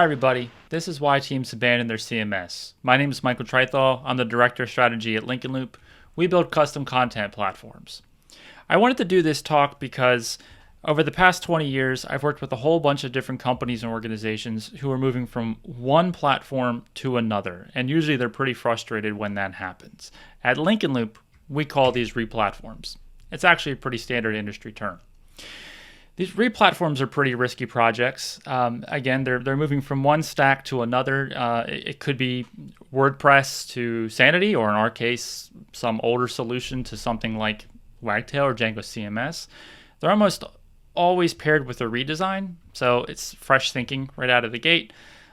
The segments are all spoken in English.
Hi everybody, this is why teams abandon their CMS. My name is Michael Trythall. I'm the Director of Strategy at Lincoln Loop. We build custom content platforms. I wanted to do this talk because over the past 20 years, I've worked with a whole bunch of different companies and organizations who are moving from one platform to another, and usually they're pretty frustrated when that happens. At Lincoln Loop, we call these replatforms. It's actually a pretty standard industry term. These replatforms are pretty risky projects. Again, they're moving from one stack to another. It could be WordPress to Sanity, or in our case, some older solution to something like Wagtail or Django CMS. They're almost always paired with a redesign, so it's fresh thinking right out of the gate.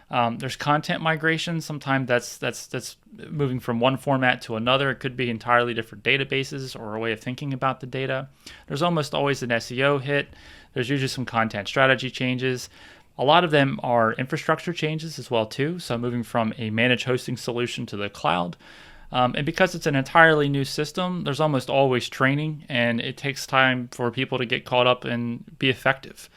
There's content migration. Sometimes that's moving from one format to another. It could be entirely different databases or a way of thinking about the data. There's almost always an SEO hit. There's usually some content strategy changes. A lot of them are infrastructure changes as well too. So moving from a managed hosting solution to the cloud. And because it's an entirely new system, there's almost always training, and it takes time for people to get caught up and be effective.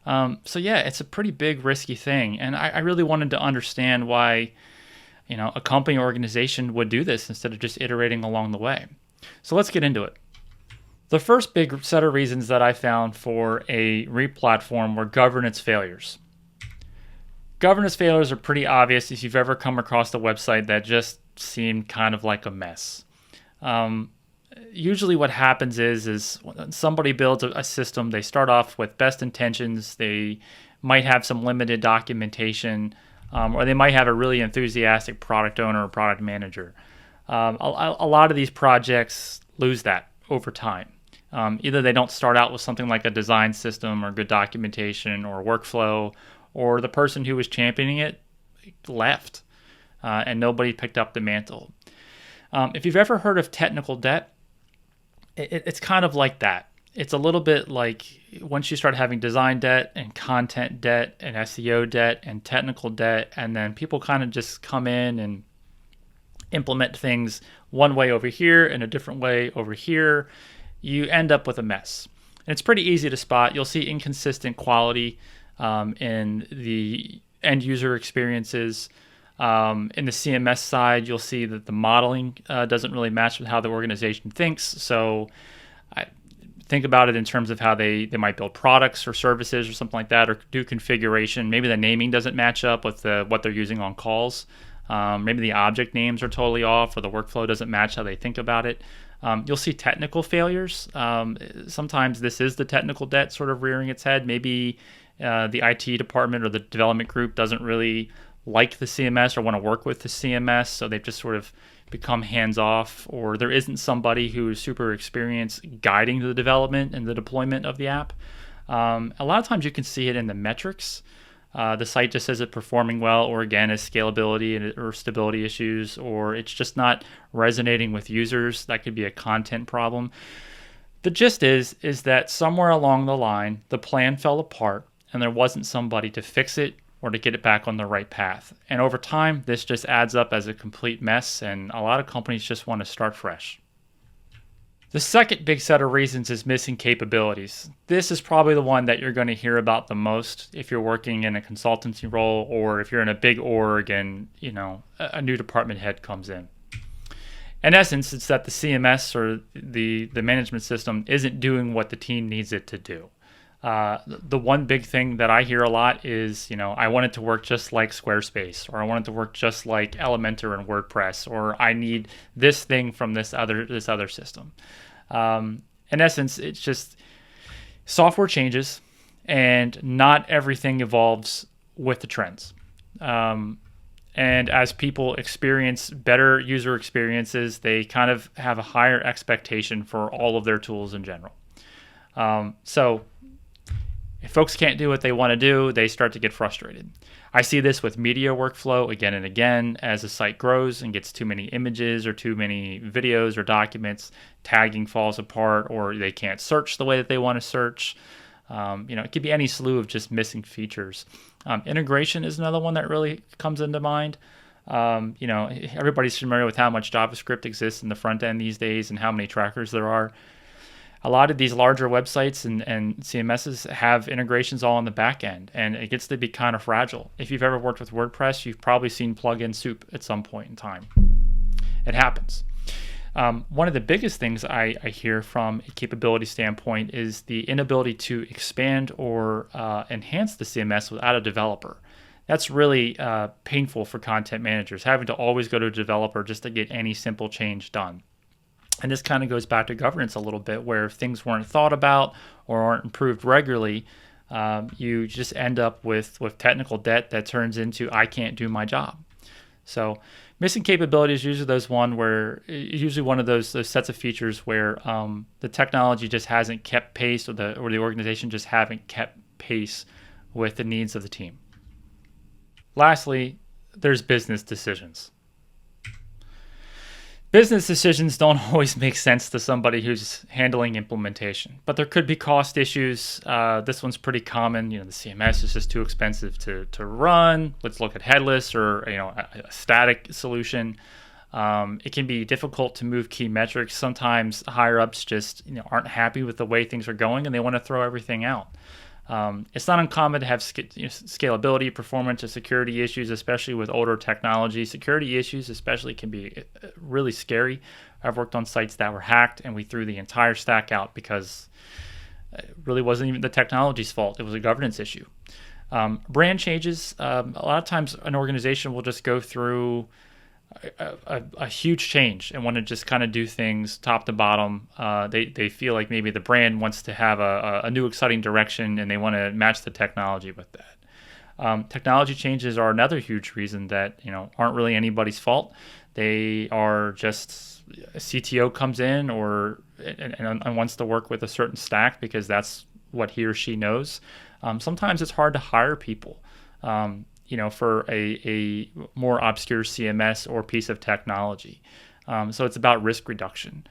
So yeah, it's a pretty big, risky thing. And I really wanted to understand why, a company or organization would do this instead of just iterating along the way. So let's get into it. The first big set of reasons that I found for a replatform were governance failures. Governance failures are pretty obvious if you've ever come across a website that just seemed kind of like a mess. Usually what happens is when somebody builds a system, they start off with best intentions. They might have some limited documentation, or they might have a really enthusiastic product owner or product manager. A lot of these projects lose that over time. Either they don't start out with something like a design system or good documentation or workflow, or the person who was championing it left and nobody picked up the mantle. If you've ever heard of technical debt, it's kind of like that. It's a little bit like once you start having design debt and content debt and SEO debt and technical debt, and then people kind of just come in and implement things one way over here and a different way over here, you end up with a mess. And it's pretty easy to spot. You'll see inconsistent quality in the end user experiences. In the CMS side, you'll see that the modeling doesn't really match with how the organization thinks. So I think about it in terms of how they might build products or services or something like that, or do configuration. Maybe the naming doesn't match up with what they're using on calls. Maybe the object names are totally off, or the workflow doesn't match how they think about it. You'll see technical failures. Sometimes this is the technical debt sort of rearing its head. Maybe the IT department or the development group doesn't really like the CMS or want to work with the CMS, so they've just sort of become hands-off, or there isn't somebody who is super experienced guiding the development and the deployment of the app. A lot of times you can see it in the metrics. The site just says it's performing well, or again, is scalability or stability issues, or it's just not resonating with users. That could be a content problem. The gist is that somewhere along the line, the plan fell apart and there wasn't somebody to fix it or to get it back on the right path. And over time, this just adds up as a complete mess, and a lot of companies just want to start fresh. The second big set of reasons is missing capabilities. This is probably the one that you're going to hear about the most if you're working in a consultancy role, or if you're in a big org and a new department head comes in. In essence, it's that the CMS or the management system isn't doing what the team needs it to do. The one big thing that I hear a lot is, I want it to work just like Squarespace, or I want it to work just like Elementor and WordPress, or I need this thing from this other system. In essence, it's just software changes, and not everything evolves with the trends. And as people experience better user experiences, they kind of have a higher expectation for all of their tools in general. So if folks can't do what they want to do, they start to get frustrated. I see this with media workflow again and again. As a site grows and gets too many images or too many videos or documents, tagging falls apart, or they can't search the way that they want to search. It could be any slew of just missing features. Integration is another one that really comes into mind. Everybody's familiar with how much JavaScript exists in the front end these days and how many trackers there are. A lot of these larger websites and CMSs have integrations all on the back end, and it gets to be kind of fragile. If you've ever worked with WordPress, you've probably seen plugin soup at some point in time. It happens. One of the biggest things I hear from a capability standpoint is the inability to expand or enhance the CMS without a developer. That's really painful for content managers, having to always go to a developer just to get any simple change done. And this kind of goes back to governance a little bit, where if things weren't thought about or aren't improved regularly, you just end up with technical debt that turns into I can't do my job. So missing capability is usually one of those sets of features where the technology just hasn't kept pace, or the organization just haven't kept pace with the needs of the team. Lastly, there's business decisions. Business decisions don't always make sense to somebody who's handling implementation, but there could be cost issues. This one's pretty common. The CMS is just too expensive to run. Let's look at headless or a static solution. It can be difficult to move key metrics. Sometimes higher ups just aren't happy with the way things are going, and they want to throw everything out. It's not uncommon to have scalability, performance, or security issues, especially with older technology. Security issues especially can be really scary. I've worked on sites that were hacked, and we threw the entire stack out because it really wasn't even the technology's fault. It was a governance issue. Brand changes. A lot of times an organization will just go through a huge change and want to just kind of do things top to bottom. They feel like maybe the brand wants to have a new exciting direction, and they want to match the technology with that. Technology changes are another huge reason that aren't really anybody's fault. They are just a CTO comes in and wants to work with a certain stack because that's what he or she knows. Sometimes it's hard to hire people. For a more obscure CMS or piece of technology. So it's about risk reduction.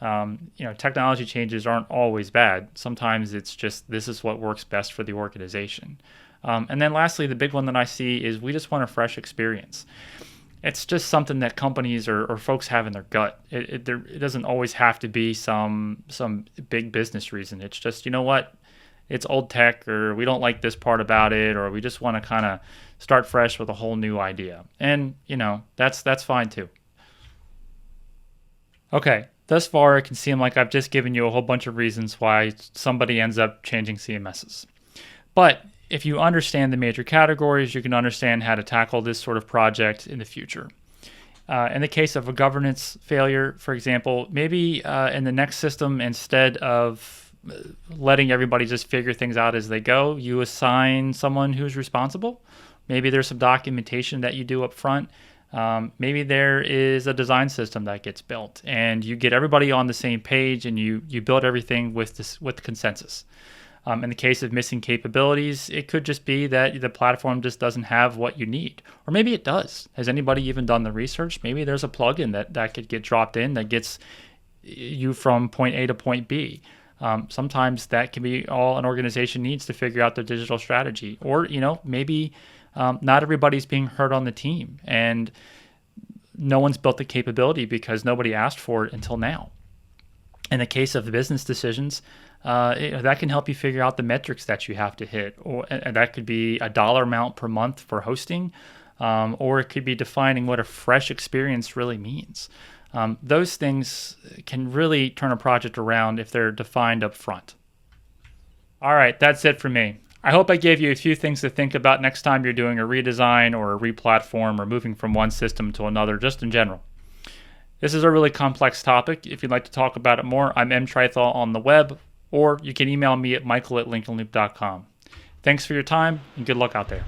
Technology changes aren't always bad. Sometimes it's just this is what works best for the organization. And then lastly, the big one that I see is we just want a fresh experience. It's just something that companies or folks have in their gut. It doesn't always have to be some big business reason. It's just, it's old tech, or we don't like this part about it, or we just want to kind of start fresh with a whole new idea. And, that's fine too. Okay, thus far it can seem like I've just given you a whole bunch of reasons why somebody ends up changing CMSs. But if you understand the major categories, you can understand how to tackle this sort of project in the future. In the case of a governance failure, for example, maybe in the next system, instead of letting everybody just figure things out as they go, you assign someone who's responsible. Maybe there's some documentation that you do up front. Maybe there is a design system that gets built, and you get everybody on the same page, and you build everything with consensus. In the case of missing capabilities, it could just be that the platform just doesn't have what you need. Or maybe it does. Has anybody even done the research? Maybe there's a plugin that could get dropped in that gets you from point A to point B. Sometimes that can be all an organization needs to figure out their digital strategy. Or, maybe not everybody's being heard on the team, and no one's built the capability because nobody asked for it until now. In the case of business decisions, that can help you figure out the metrics that you have to hit. And that could be a dollar amount per month for hosting, or it could be defining what a fresh experience really means. Those things can really turn a project around if they're defined up front. All right, that's it for me. I hope I gave you a few things to think about next time you're doing a redesign or a replatform or moving from one system to another, just in general. This is a really complex topic. If you'd like to talk about it more, I'm Trythall on the web, or you can email me at michael@lincolnloop.com. Thanks for your time, and good luck out there.